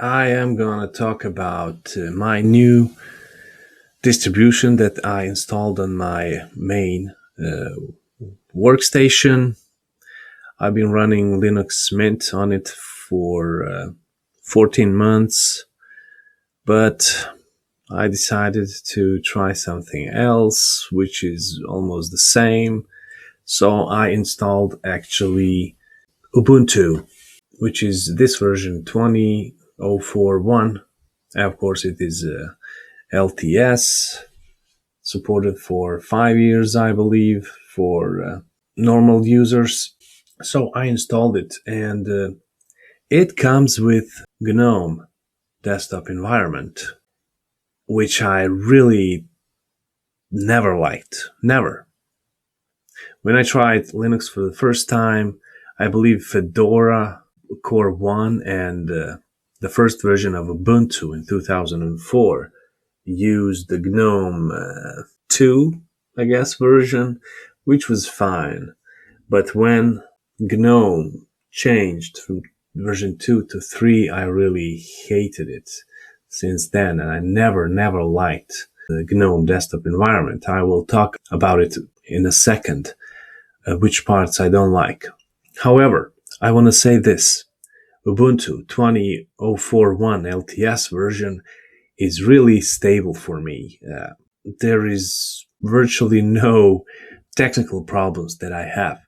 I am gonna talk about my new distribution that I installed on my main workstation. I've been running Linux Mint on it for 14 months, but I decided to try something else, which is almost the same. So I installed actually Ubuntu, which is this version 20.04.1. Of course, it is LTS, supported for 5 years, I believe, for normal users. So I installed it, and it comes with Gnome desktop environment, which I really never liked. Never. When I tried Linux for the first time, I believe Fedora Core 1 and the first version of Ubuntu in 2004 used the Gnome 2, I guess, version, which was fine. But when Gnome changed from version 2 to 3, I really hated it since then, and I never liked the Gnome desktop environment. I will talk about it in a second, which parts I don't like. However, I want to say this. Ubuntu 20.04.1 LTS version is really stable for me. There is virtually no technical problems that I have.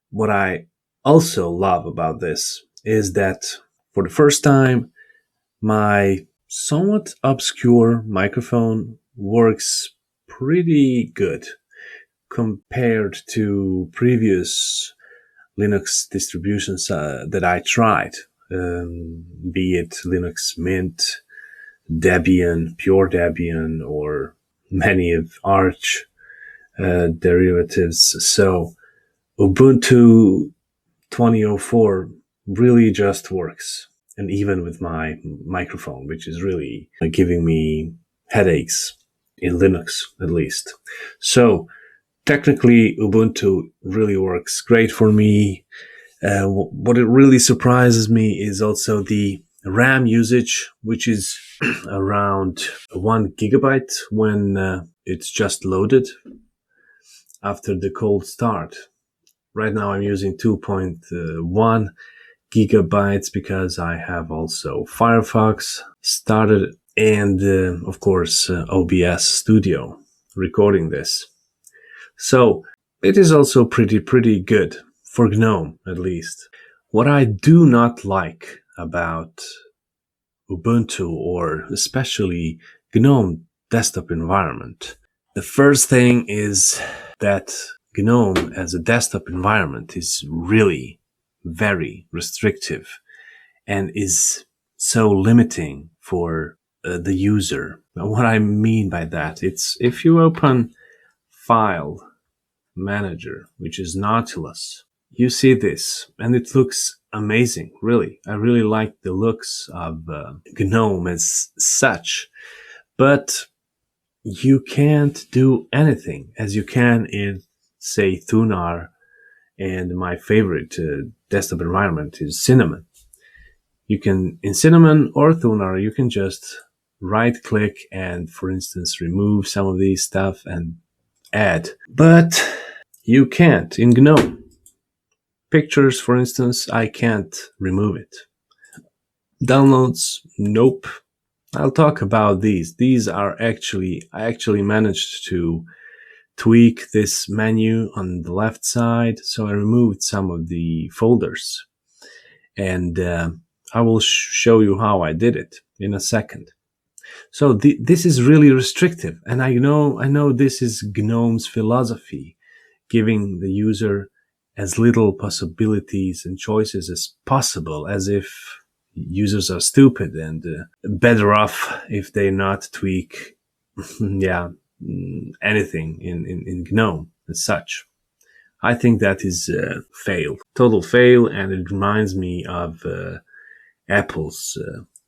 What I also love about this is that for the first time, my somewhat obscure microphone works pretty good compared to previous Linux distributions that I tried, be it Linux Mint, Debian, Pure Debian, or many of Arch derivatives. So Ubuntu 20.04 really just works, and even with my microphone, which is really giving me headaches in Linux, at least. So technically, Ubuntu really works great for me. What it really surprises me is also the RAM usage, which is around 1 gigabyte when it's just loaded after the cold start. Right now I'm using 2.1 gigabytes because I have also Firefox started and of course OBS Studio recording this. So it is also pretty good for GNOME, at least. What I do not like about Ubuntu, or especially GNOME desktop environment, the first thing is that GNOME as a desktop environment is really very restrictive and is so limiting for the user. What I mean by that, it's if you open File Manager, which is Nautilus, you see this, and it looks amazing, really. I really like the looks of GNOME as such, but you can't do anything as you can in, say, Thunar, and my favorite desktop environment is Cinnamon. You can, in Cinnamon or Thunar, you can just right-click and, for instance, remove some of these stuff and add. But you can't in GNOME. Pictures, for instance, I can't remove it. Downloads, nope. I'll talk about these. These are I actually managed to tweak this menu on the left side, so I removed some of the folders. And I will show you how I did it in a second. So this is really restrictive, and I know this is GNOME's philosophy, giving the user as little possibilities and choices as possible, as if users are stupid and better off if they not tweak anything in GNOME as such. I think that is a fail, total fail, and it reminds me of Apple's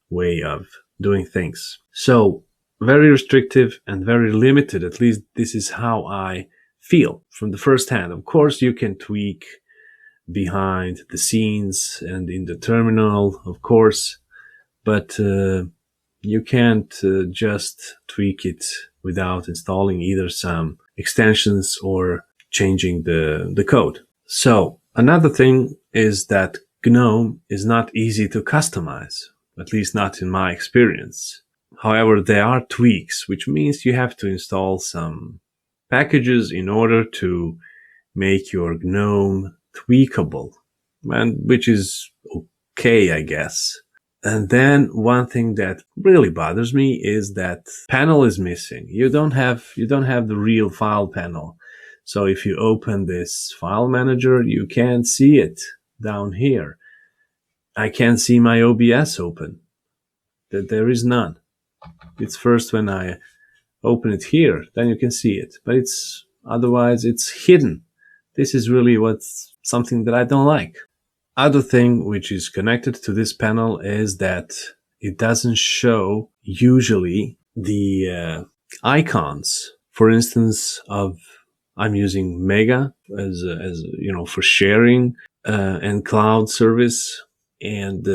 way of doing things. So very restrictive and very limited. At least this is how I feel from the first hand. Of course, you can tweak behind the scenes and in the terminal, of course, but you can't just tweak it without installing either some extensions or changing the code. So another thing is that Gnome is not easy to customize, at least not in my experience. However, there are tweaks, which means you have to install some packages in order to make your Gnome tweakable, and which is okay, I guess. And then one thing that really bothers me is that panel is missing. You don't have the real file panel. So if you open this file manager, you can't see it down here. I can't see my OBS open. There is none. It's first when I open it here, then you can see it. But otherwise it's hidden. This is really something that I don't like. Other thing which is connected to this panel is that it doesn't show usually the icons. For instance, I'm using Mega as for sharing and cloud service, and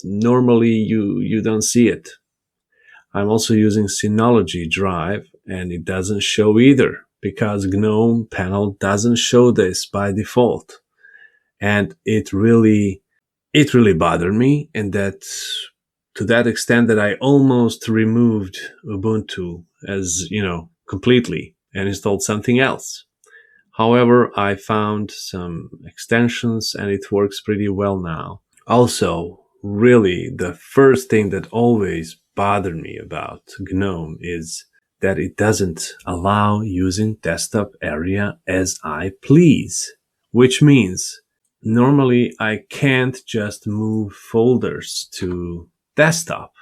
normally you don't see it. I'm also using Synology Drive, and it doesn't show either because GNOME panel doesn't show this by default. And it really bothered me, and that to that extent that I almost removed Ubuntu as, completely and installed something else. However, I found some extensions and it works pretty well now. Also, really, the first thing that always bothered me about GNOME is that it doesn't allow using desktop area as I please, which means normally I can't just move folders to desktop.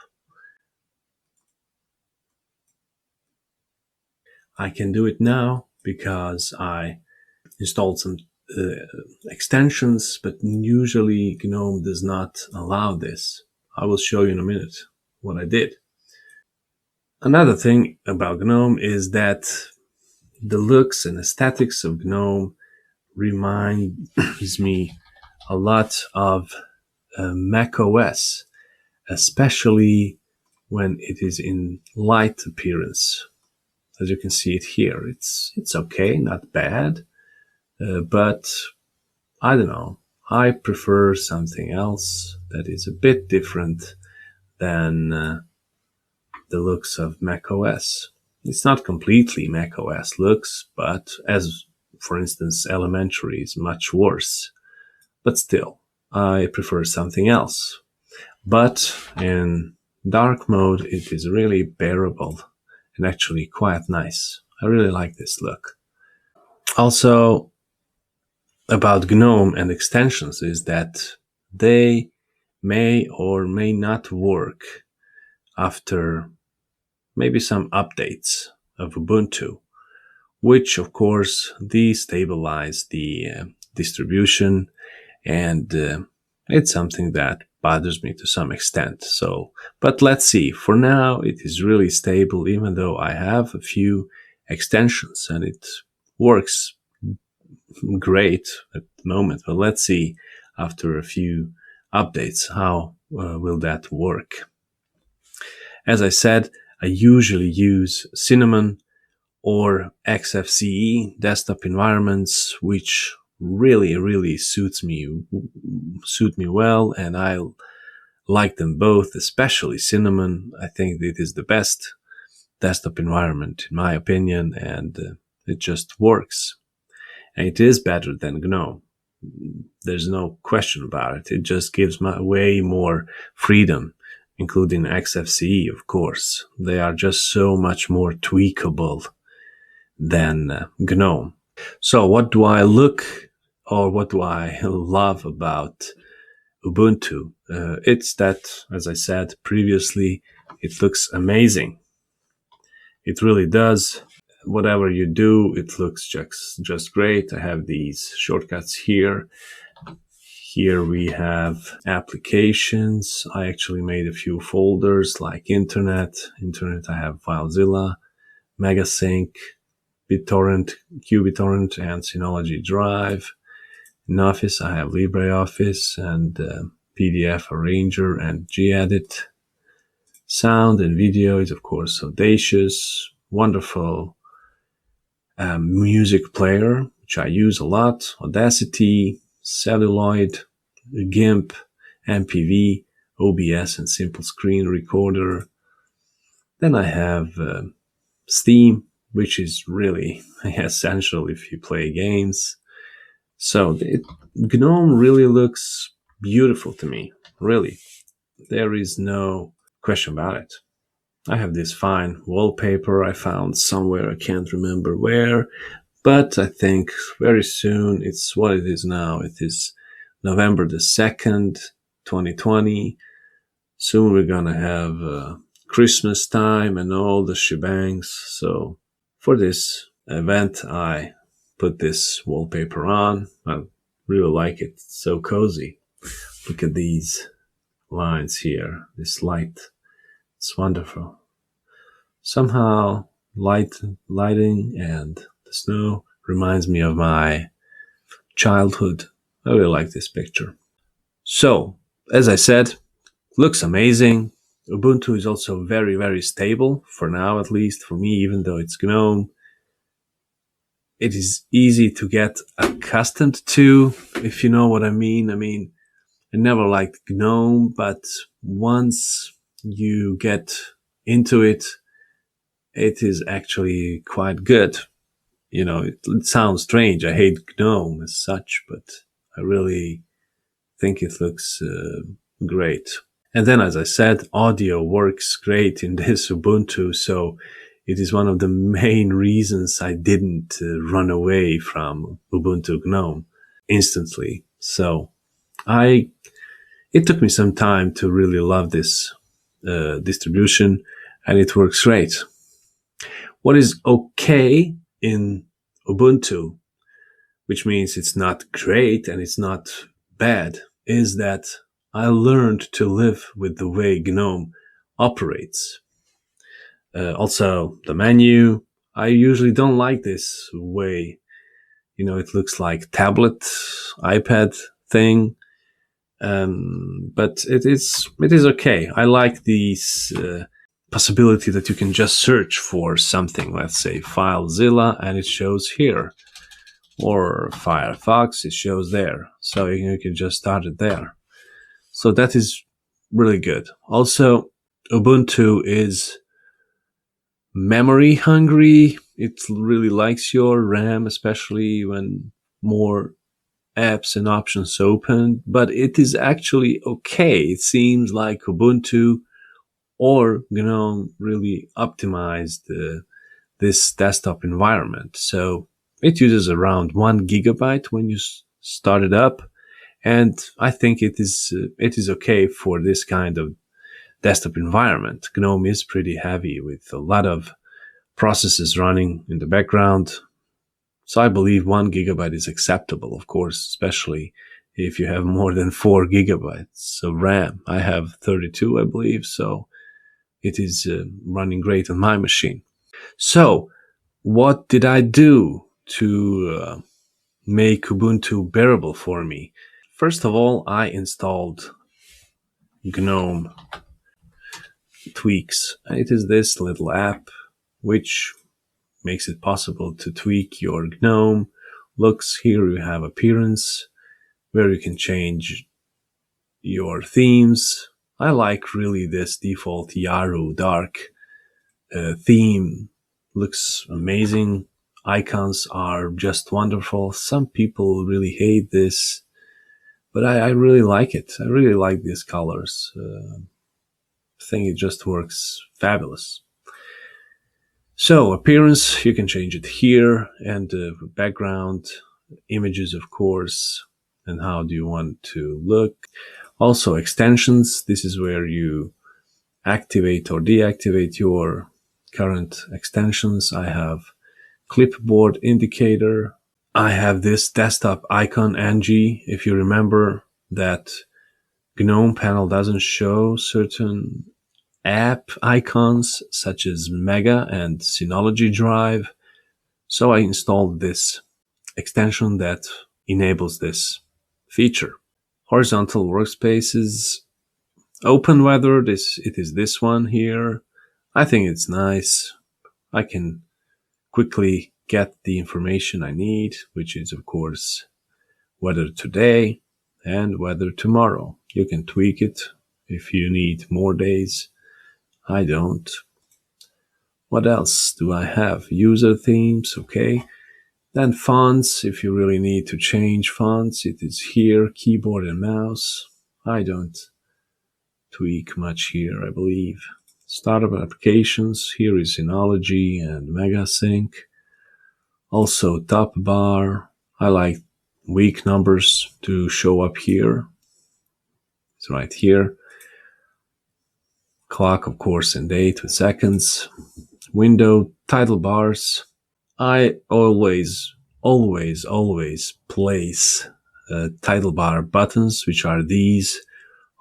I can do it now because I installed some extensions, but usually GNOME does not allow this. I will show you in a minute what I did. Another thing about GNOME is that the looks and aesthetics of GNOME reminds me a lot of Mac OS, especially when it is in light appearance. As you can see it here, it's okay, not bad, but I don't know. I prefer something else that is a bit different than the looks of Mac OS. It's not completely Mac OS looks, but as for instance, Elementary is much worse. But still, I prefer something else. But in dark mode, it is really bearable and actually quite nice. I really like this look. Also, about GNOME and extensions is that they may or may not work after maybe some updates of Ubuntu, which of course destabilize the distribution, and it's something that bothers me to some extent. So, but let's see. For now, it is really stable, even though I have a few extensions and it works great at the moment. But let's see after a few updates how will that work. As I said, I usually use Cinnamon or xfce desktop environments, which really suit me well, and I like them both, especially Cinnamon. I think it is the best desktop environment in my opinion, and it just works. And it is better than GNOME. There's no question about it. It just gives way more freedom, including xfce, of course. They are just so much more tweakable than GNOME. So what do I love about Ubuntu? It's that, as I said previously, it looks amazing. It really does. Whatever you do, it looks just great. I have these shortcuts here. Here we have applications. I actually made a few folders like Internet. I have FileZilla, Megasync, BitTorrent, QBitTorrent, and Synology Drive. In Office, I have LibreOffice and PDF Arranger and gedit. Sound and video is, of course, Audacious. Wonderful music player, which I use a lot. Audacity, Celluloid, GIMP, MPV, OBS, and Simple Screen Recorder. Then I have Steam, which is really essential if you play games. So GNOME really looks beautiful to me, really. There is no question about it. I have this fine wallpaper I found somewhere, I can't remember where, but I think very soon it's what it is now. It is November the 2nd, 2020. Soon we're gonna have Christmas time and all the shebangs. So for this event, I put this wallpaper on. I really like it. It's so cozy. Look at these lines here, this light. It's wonderful. Somehow lighting and the snow reminds me of my childhood. I really like this picture. So, as I said, looks amazing. Ubuntu is also very, very stable, for now at least, for me, even though it's GNOME. It is easy to get accustomed to, if you know what I mean. I never liked GNOME, but once you get into it, it is actually quite good. It sounds strange. I hate GNOME as such, but I really think it looks great. And then, as I said, audio works great in this Ubuntu, so it is one of the main reasons I didn't run away from Ubuntu GNOME instantly. So it took me some time to really love this distribution, and it works great. What is okay in Ubuntu, which means it's not great and it's not bad, is that I learned to live with the way GNOME operates. Also, the menu, I usually don't like this way. It looks like tablet, iPad thing. But it is okay. I like this possibility that you can just search for something, let's say FileZilla, and it shows here, or Firefox, it shows there. So you can just start it there. So that is really good. Also, Ubuntu is memory hungry. It really likes your RAM, especially when more apps and options open, but it is actually okay. It seems like Ubuntu or GNOME really optimized this desktop environment. So it uses around 1 gigabyte when you start it up, and I think it is okay for this kind of desktop environment. GNOME is pretty heavy with a lot of processes running in the background. So I believe 1 gigabyte is acceptable, of course, especially if you have more than 4 gigabytes of RAM. I have 32, I believe, so it is running great on my machine. So what did I do to make Ubuntu bearable for me? First of all, I installed GNOME Tweaks. It is this little app which makes it possible to tweak your GNOME looks. Here you have appearance, where you can change your themes. I like really this default Yaru dark theme. Looks amazing. Icons are just wonderful. Some people really hate this, but I really like it. I really like these colors. I think it just works fabulous. So appearance, you can change it here, and background, images, of course, and how do you want to look. Also extensions, this is where you activate or deactivate your current extensions. I have clipboard indicator. I have this desktop icon ng. If you remember that GNOME panel doesn't show certain app icons such as Mega and Synology Drive. So I installed this extension that enables this feature. Horizontal workspaces. Open weather, it is this one here. I think it's nice. I can quickly get the information I need, which is of course weather today and weather tomorrow. You can tweak it if you need more days. I don't. What else do I have? User themes, okay. Then fonts, if you really need to change fonts, it is here. Keyboard and mouse. I don't tweak much here, I believe. Startup applications, here is Synology and Megasync. Also top bar. I like week numbers to show up here. It's right here. Clock, of course, and date with seconds. Window, title bars. I always place title bar buttons, which are these,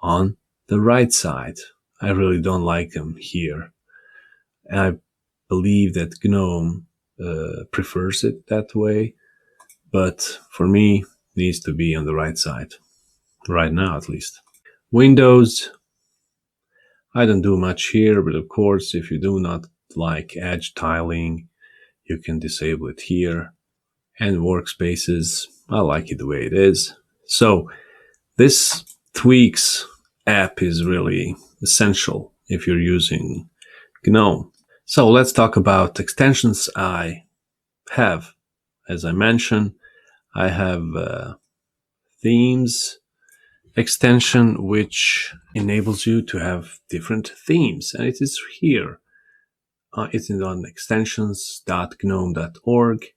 on the right side. I really don't like them here. And I believe that Gnome prefers it that way, but for me, it needs to be on the right side. Right now, at least. Windows, I don't do much here, but of course, if you do not like edge tiling, you can disable it here. And workspaces, I like it the way it is. So this tweaks app is really essential if you're using Gnome. So let's talk about extensions I have. As I mentioned, I have themes extension, which enables you to have different themes, and it is here. It's on extensions.gnome.org,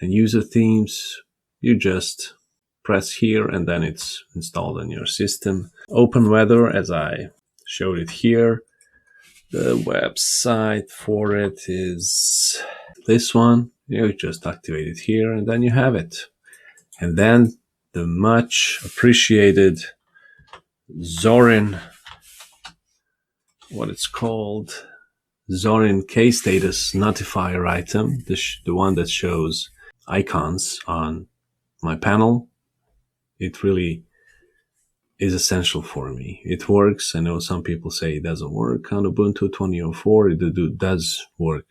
and user themes, you just press here and then it's installed on your system. Open weather, as I showed it here. The website for it is this one. You just activate it here and then you have it. And then the much appreciated Zorin, what it's called, Zorin KStatus notifier item, the one that shows icons on my panel. It really is essential for me. It works. I know some people say it doesn't work on Ubuntu 20.04. It does work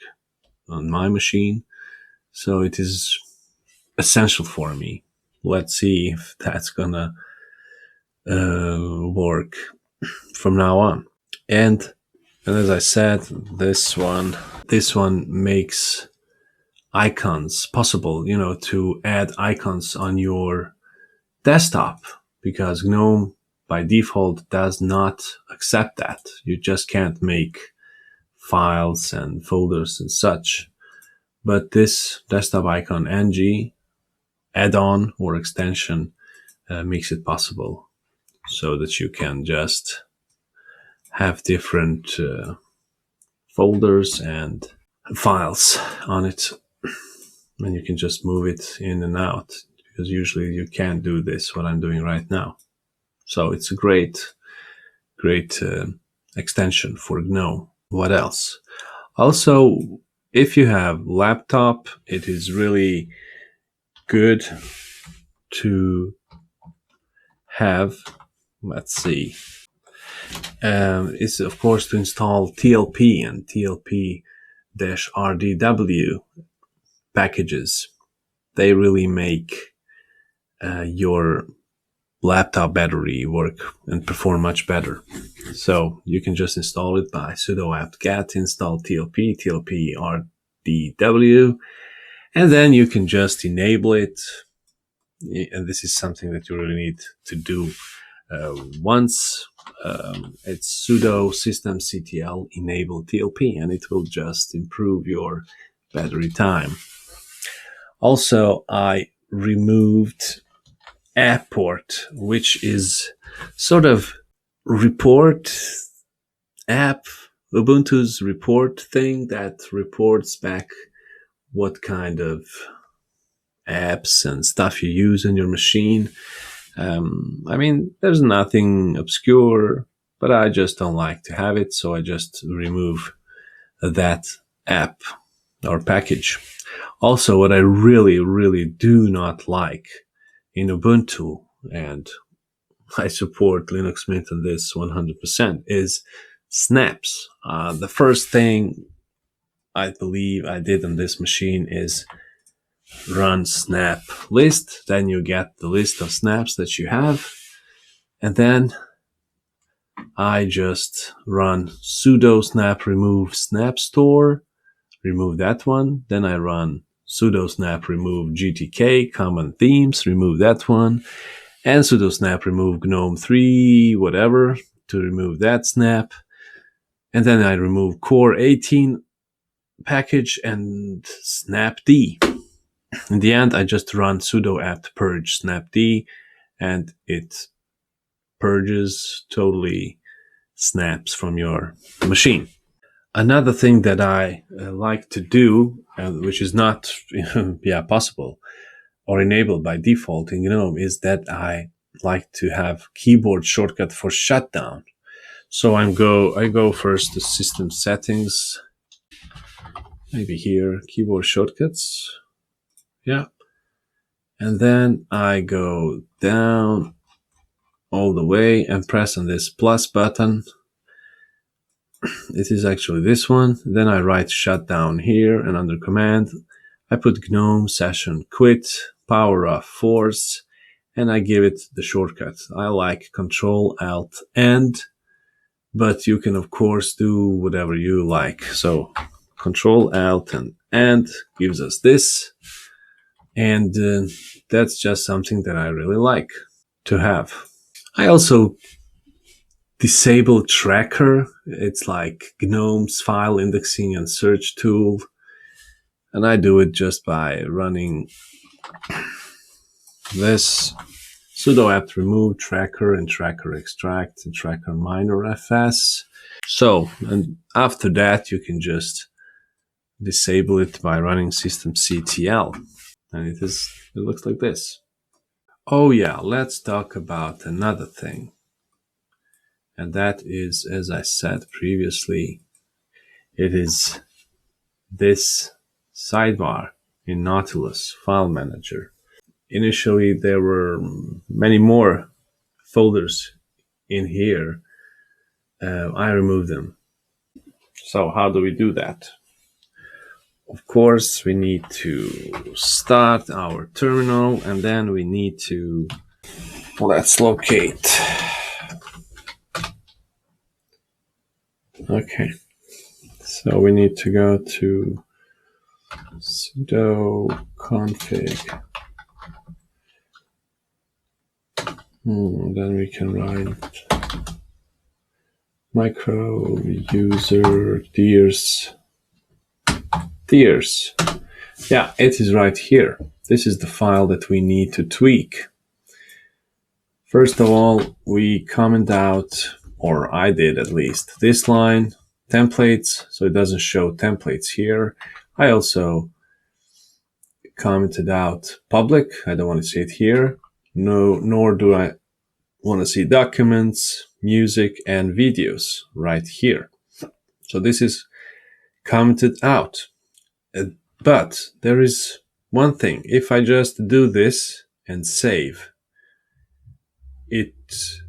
on my machine. So it is essential for me. Let's see if that's gonna work from now on. And as I said, this one makes icons possible, to add icons on your desktop, because Gnome by default does not accept that. You just can't make files and folders and such. But this desktop icon ng add-on or extension makes it possible, so that you can just have different folders and files on it, and you can just move it in and out, because usually you can't do this, what I'm doing right now. So it's a great extension for Gnome. What else? Also, if you have laptop, it is really good to have, let's see, is of course to install TLP and tlp-rdw packages. They really make your laptop battery work and perform much better. So you can just install it by sudo apt-get install tlp-rdw, and then you can just enable it. And this is something that you really need to do once. It's sudo systemctl enable tlp, and it will just improve your battery time. Also, I removed Apport, which is sort of report app, Ubuntu's report thing that reports back what kind of apps and stuff you use on your machine. There's nothing obscure, but I just don't like to have it, so I just remove that app or package. Also, what I really do not like in Ubuntu, and I support Linux Mint on this 100%, is snaps. The first thing I believe I did on this machine is run snap list. Then you get the list of snaps that you have. And then I just run sudo snap remove snap store, remove that one. Then I run sudo snap remove gtk common themes, remove that one. And sudo snap remove gnome 3 whatever to remove that snap. And then I remove core 18 package and snapd. In the end, I just run sudo apt purge snapd, and it purges totally snaps from your machine. Another thing that I like to do, which is not possible or enabled by default in GNOME, is that I like to have keyboard shortcut for shutdown. So I go first to system settings, maybe here, keyboard shortcuts. Yeah. And then I go down all the way and press on this plus button. It is actually this one. Then I write shutdown here, and under command, I put GNOME session quit, power off force, and I give it the shortcut. I like Control Alt End, but you can of course do whatever you like. So Control Alt and End gives us this, and that's just something that I really like to have. I also disable tracker. It's like GNOME's file indexing and search tool. And I do it just by running this sudo apt remove tracker and tracker extract and tracker minor fs. So, and after that, you can just disable it by running systemctl. And it looks like this. Oh yeah, let's talk about another thing. And that is, as I said previously, it is this sidebar in Nautilus File Manager. Initially, there were many more folders in here. I removed them. So how do we do that? Of course, we need to start our terminal, and then we need to, let's locate. Okay, so we need to go to sudo config. Then we can write micro user dears. Yeah, it is right here. This is the file that we need to tweak. First of all, we comment out, or I did at least, this line, templates, so it doesn't show templates here. I also commented out public. I don't want to see it here. No, nor do I want to see documents, music, and videos right here. So this is commented out. But there is one thing. If I just do this and save, it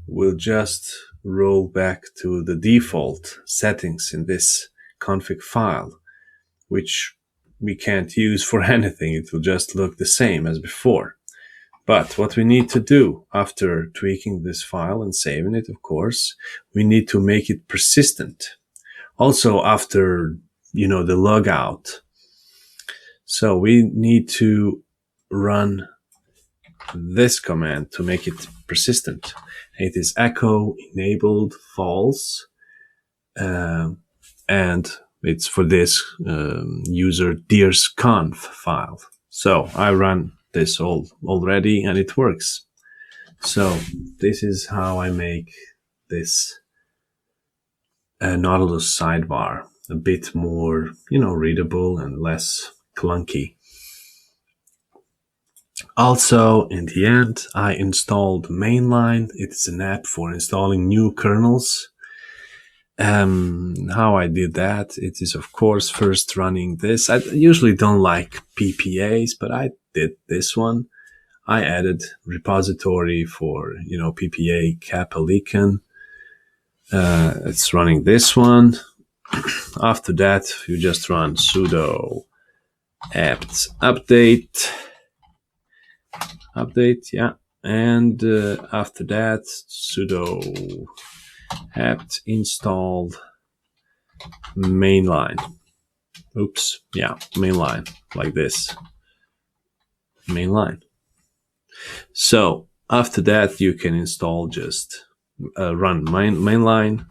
will just roll back to the default settings in this config file, which we can't use for anything. It will just look the same as before. But what we need to do after tweaking this file and saving it, of course, we need to make it persistent. Also after, the logout. So we need to run this command to make it persistent. It is echo enabled false, and it's for this user dearsconf file. So I run this already, and it works. So this is how I make this Nautilus sidebar a bit more, readable and less clunky. Also, in the end, I installed Mainline. It's an app for installing new kernels. How I did that, it is of course first running this. I usually don't like PPAs, but I did this one. I added repository for, PPA kappa-leaken. It's running this one. After that, you just run sudo apt update, yeah. And after that, sudo apt installed mainline. Oops, yeah, mainline, like this. Mainline. So after that, you can install just run mainline,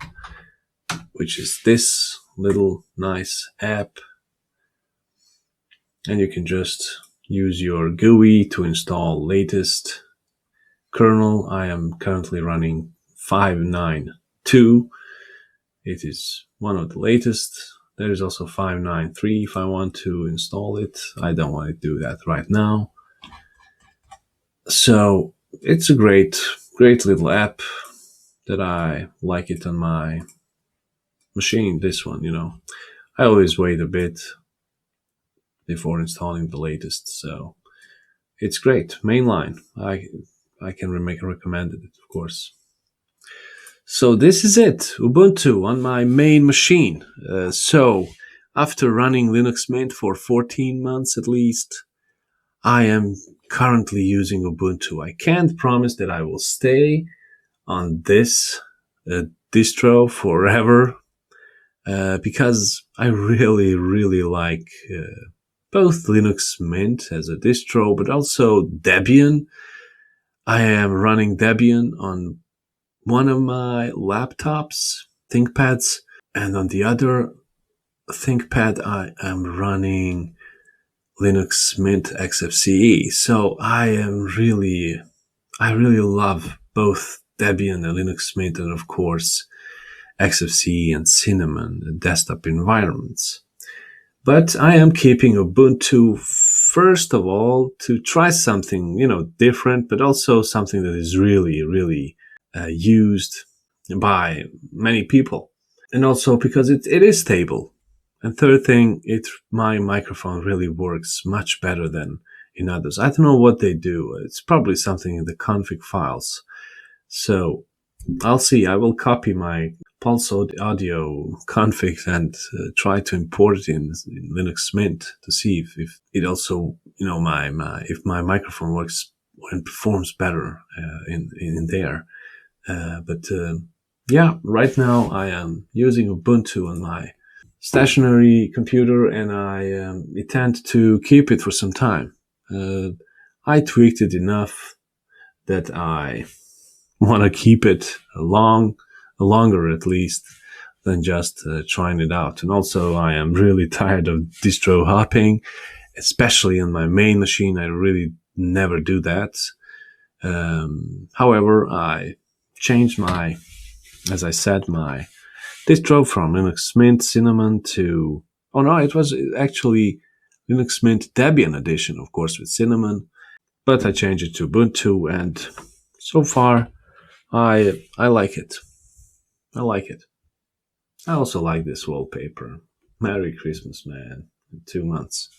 which is this little nice app. And you can just use your GUI to install latest kernel. I am currently running 5.9.2. It is one of the latest. There is also 5.9.3 if I want to install it. I don't want to do that right now. So it's a great little app that I like it on my machine. This one, I always wait a bit before installing the latest. So it's great. Mainline. I can recommend it, of course. So this is it. Ubuntu on my main machine. So after running Linux Mint for 14 months at least, I am currently using Ubuntu. I can't promise that I will stay on this distro forever, because I really like both Linux Mint as a distro, but also Debian. I am running Debian on one of my laptops, ThinkPads, and on the other ThinkPad I am running Linux Mint xfce. So I really love both Debian and Linux Mint, and of course xfce and Cinnamon desktop environments. But I am keeping Ubuntu first of all to try something, different, but also something that is really used by many people. And also because it is stable. And third thing, my microphone really works much better than in others. I don't know what they do. It's probably something in the config files. So I'll see. I will copy my Pulse audio config and try to import it in Linux Mint to see if it also, if my microphone works and performs better in there. But right now I am using Ubuntu on my stationary computer, and I intend to keep it for some time. I tweaked it enough that I want to keep it longer at least than just trying it out. And also I am really tired of distro hopping, especially on my main machine. I really never do that. However, I changed my distro from Linux Mint Cinnamon to, it was actually Linux Mint Debian edition, of course, with Cinnamon, but I changed it to Ubuntu, and so far I like it. I like it. I also like this wallpaper. Merry Christmas, man. In 2 months.